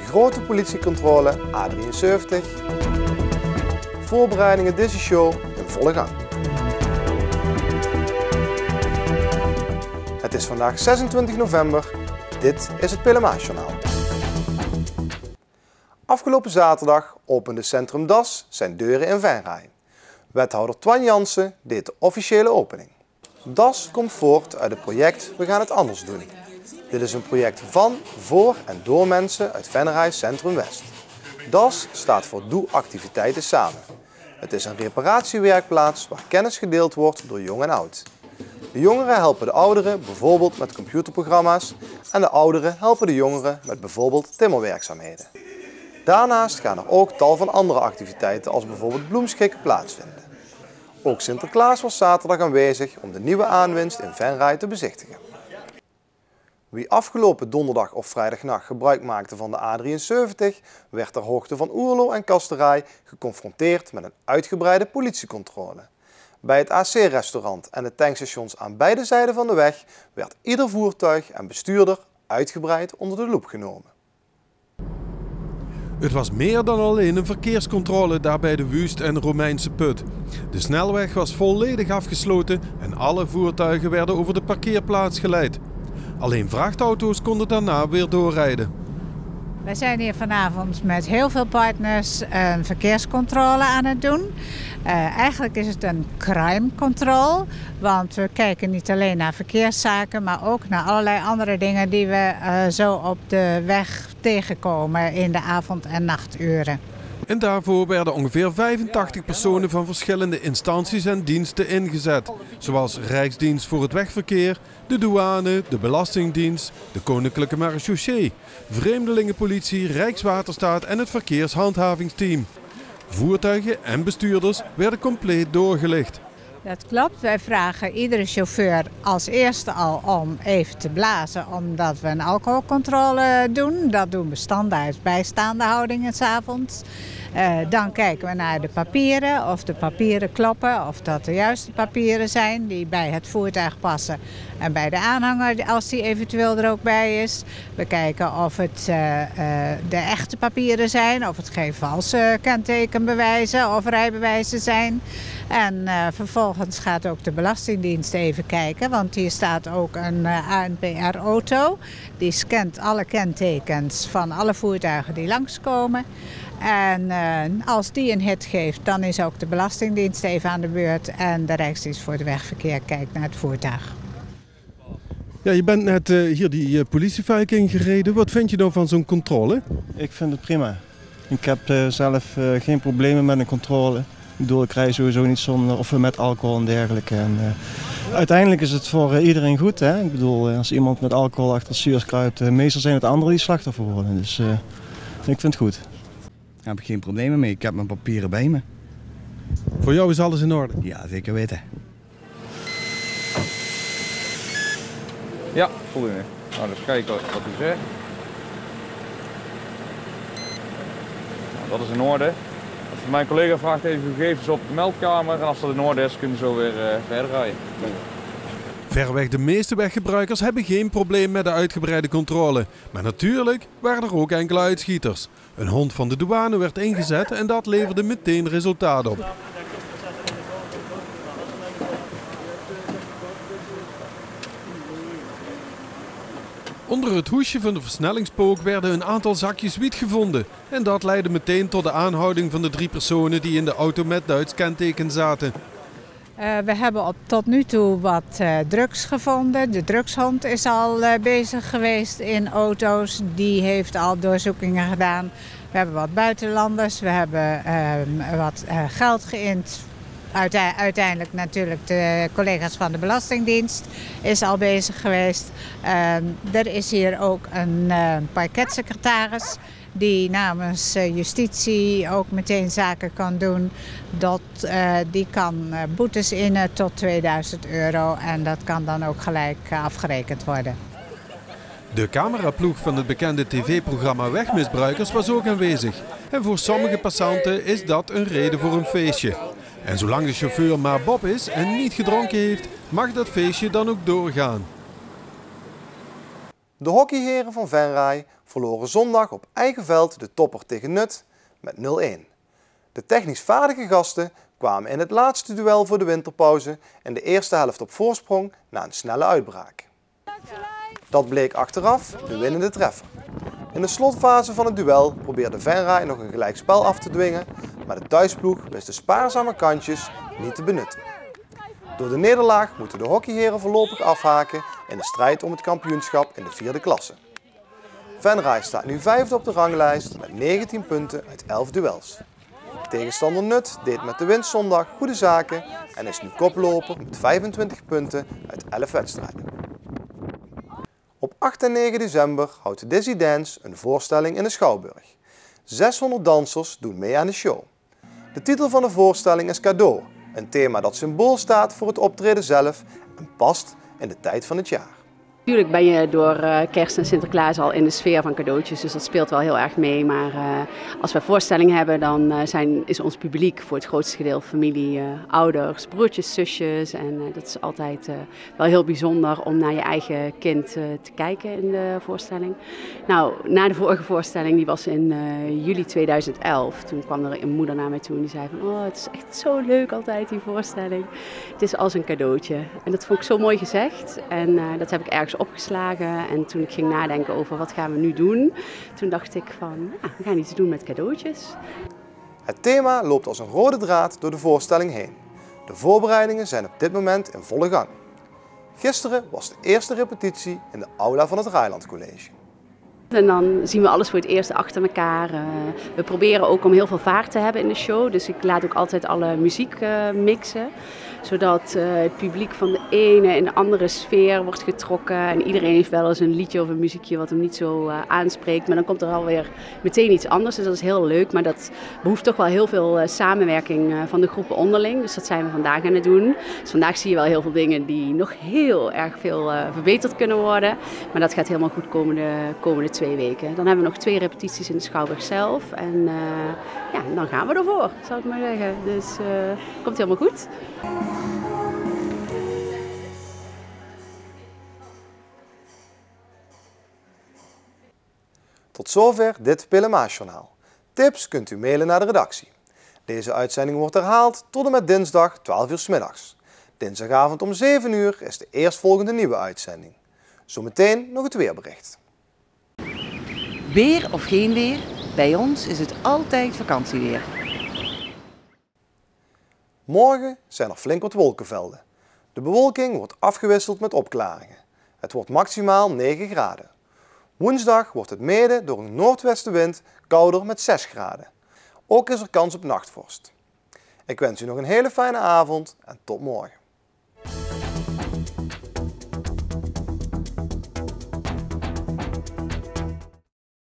grote politiecontrole A73. Voorbereidingen deze show in volle gang. Het is vandaag 26 november. Dit is het Pelemaasjournaal. Afgelopen zaterdag opende Centrum DAS zijn deuren in Venray. Wethouder Twan Jansen deed de officiële opening. DAS komt voort uit het project We gaan het anders doen. Dit is een project van, voor en door mensen uit Venray Centrum West. DAS staat voor Doe activiteiten samen. Het is een reparatiewerkplaats waar kennis gedeeld wordt door jong en oud. De jongeren helpen de ouderen bijvoorbeeld met computerprogramma's en de ouderen helpen de jongeren met bijvoorbeeld timmerwerkzaamheden. Daarnaast gaan er ook tal van andere activiteiten als bijvoorbeeld bloemschikken plaatsvinden. Ook Sinterklaas was zaterdag aanwezig om de nieuwe aanwinst in Venray te bezichtigen. Wie afgelopen donderdag of vrijdagnacht gebruik maakte van de A73 werd ter hoogte van Oerlo en Kasterij geconfronteerd met een uitgebreide politiecontrole. Bij het AC-restaurant en de tankstations aan beide zijden van de weg werd ieder voertuig en bestuurder uitgebreid onder de loep genomen. Het was meer dan alleen een verkeerscontrole daar bij de Wust en Romeinse Put. De snelweg was volledig afgesloten en alle voertuigen werden over de parkeerplaats geleid. Alleen vrachtauto's konden daarna weer doorrijden. Wij zijn hier vanavond met heel veel partners een verkeerscontrole aan het doen. Eigenlijk is het een crime control, want we kijken niet alleen naar verkeerszaken, maar ook naar allerlei andere dingen die we zo op de weg tegenkomen in de avond- en nachturen. En daarvoor werden ongeveer 85 personen van verschillende instanties en diensten ingezet. Zoals Rijksdienst voor het Wegverkeer, de douane, de Belastingdienst, de Koninklijke Marechaussee, Vreemdelingenpolitie, Rijkswaterstaat en het Verkeershandhavingsteam. Voertuigen en bestuurders werden compleet doorgelicht. Dat klopt. Wij vragen iedere chauffeur als eerste al om even te blazen omdat we een alcoholcontrole doen. Dat doen we standaard bij staande houdingen 's avonds. Dan kijken we naar de papieren, of de papieren kloppen, of dat de juiste papieren zijn die bij het voertuig passen. En bij de aanhanger, als die eventueel er ook bij is. We kijken of het de echte papieren zijn, of het geen valse kentekenbewijzen of rijbewijzen zijn. En vervolgens gaat ook de Belastingdienst even kijken, want hier staat ook een ANPR-auto. Die scant alle kentekens van alle voertuigen die langskomen. En als die een hit geeft, dan is ook de Belastingdienst even aan de beurt en de Rijksdienst voor het Wegverkeer kijkt naar het voertuig. Ja, je bent net hier die politievijk ingereden. Wat vind je nou van zo'n controle? Ik vind het prima. Ik heb zelf geen problemen met een controle. Ik bedoel, ik rij sowieso niet zonder of met alcohol en dergelijke. En, uiteindelijk is het voor iedereen goed. Hè? Ik bedoel, als iemand met alcohol achter het stuur kruipt, meestal zijn het anderen die slachtoffer worden. Dus ik vind het goed. Daar heb ik geen problemen mee. Ik heb mijn papieren bij me. Voor jou is alles in orde? Ja, zeker weten. Ja, voldoende. Nou, dus kijken wat u zegt. Nou, dat is in orde. Mijn collega vraagt even uw gegevens op de meldkamer en als dat in orde is, kunnen we zo weer verder rijden. Verreweg de meeste weggebruikers hebben geen probleem met de uitgebreide controle. Maar natuurlijk waren er ook enkele uitschieters. Een hond van de douane werd ingezet en dat leverde meteen resultaat op. Onder het hoesje van de versnellingspook werden een aantal zakjes wiet gevonden. En dat leidde meteen tot de aanhouding van de 3 personen die in de auto met Duits kenteken zaten. We hebben tot nu toe wat drugs gevonden. De drugshond is al bezig geweest in auto's. Die heeft al doorzoekingen gedaan. We hebben wat buitenlanders. We hebben wat geld geïnd. Uiteindelijk natuurlijk de collega's van de Belastingdienst is al bezig geweest. Er is hier ook een parketsecretaris die namens justitie ook meteen zaken kan doen. Die kan boetes innen tot €2000 en dat kan dan ook gelijk afgerekend worden. De cameraploeg van het bekende tv-programma Wegmisbruikers was ook aanwezig. En voor sommige passanten is dat een reden voor een feestje. En zolang de chauffeur maar Bob is en niet gedronken heeft, mag dat feestje dan ook doorgaan. De hockeyheren van Venray verloren zondag op eigen veld de topper tegen Nut met 0-1. De technisch vaardige gasten kwamen in het laatste duel voor de winterpauze in de eerste helft op voorsprong na een snelle uitbraak. Dat bleek achteraf de winnende treffer. In de slotfase van het duel probeerde Venray nog een gelijkspel af te dwingen, maar de thuisploeg wist de spaarzame kantjes niet te benutten. Door de nederlaag moeten de hockeyheren voorlopig afhaken in de strijd om het kampioenschap in de 4e klasse. Venray staat nu 5e op de ranglijst met 19 punten uit 11 duels. Tegenstander Nut deed met de winst zondag goede zaken en is nu koploper met 25 punten uit 11 wedstrijden. Op 8 en 9 december houdt Dizzy Dance een voorstelling in de Schouwburg. 600 dansers doen mee aan de show. De titel van de voorstelling is Cadeau, een thema dat symbool staat voor het optreden zelf en past in de tijd van het jaar. Natuurlijk ben je door kerst en Sinterklaas al in de sfeer van cadeautjes, dus dat speelt wel heel erg mee. Maar als we voorstellingen hebben, dan is ons publiek voor het grootste gedeelte familie, ouders, broertjes, zusjes. En dat is altijd wel heel bijzonder om naar je eigen kind te kijken in de voorstelling. Nou, na de vorige voorstelling, die was in juli 2011, toen kwam er een moeder naar mij toe en die zei van, oh, het is echt zo leuk altijd die voorstelling. Het is als een cadeautje. En dat vond ik zo mooi gezegd en dat heb ik ergens opgeslagen en toen ik ging nadenken over wat gaan we nu doen, toen dacht ik van, we gaan iets doen met cadeautjes. Het thema loopt als een rode draad door de voorstelling heen. De voorbereidingen zijn op dit moment in volle gang. Gisteren was de eerste repetitie in de aula van het Raailand College. En dan zien we alles voor het eerst achter elkaar. We proberen ook om heel veel vaart te hebben in de show. Dus ik laat ook altijd alle muziek mixen. Zodat het publiek van de ene in de andere sfeer wordt getrokken. En iedereen heeft wel eens een liedje of een muziekje wat hem niet zo aanspreekt. Maar dan komt er alweer meteen iets anders. Dus dat is heel leuk. Maar dat behoeft toch wel heel veel samenwerking van de groepen onderling. Dus dat zijn we vandaag aan het doen. Dus vandaag zie je wel heel veel dingen die nog heel erg veel verbeterd kunnen worden. Maar dat gaat helemaal goed komende 2 weken. Dan hebben we nog 2 repetities in de Schouwburg zelf. En ja, dan gaan we ervoor, zou ik maar zeggen. Dus komt helemaal goed. Tot zover dit Pillemaarsjournaal. Tips kunt u mailen naar de redactie. Deze uitzending wordt herhaald tot en met dinsdag 12 uur 's middags. Dinsdagavond om 7 uur is de eerstvolgende nieuwe uitzending. Zometeen nog het weerbericht. Weer of geen weer, bij ons is het altijd vakantieweer. Morgen zijn er flink wat wolkenvelden. De bewolking wordt afgewisseld met opklaringen. Het wordt maximaal 9 graden. Woensdag wordt het mede door een noordwestenwind kouder met 6 graden. Ook is er kans op nachtvorst. Ik wens u nog een hele fijne avond en tot morgen.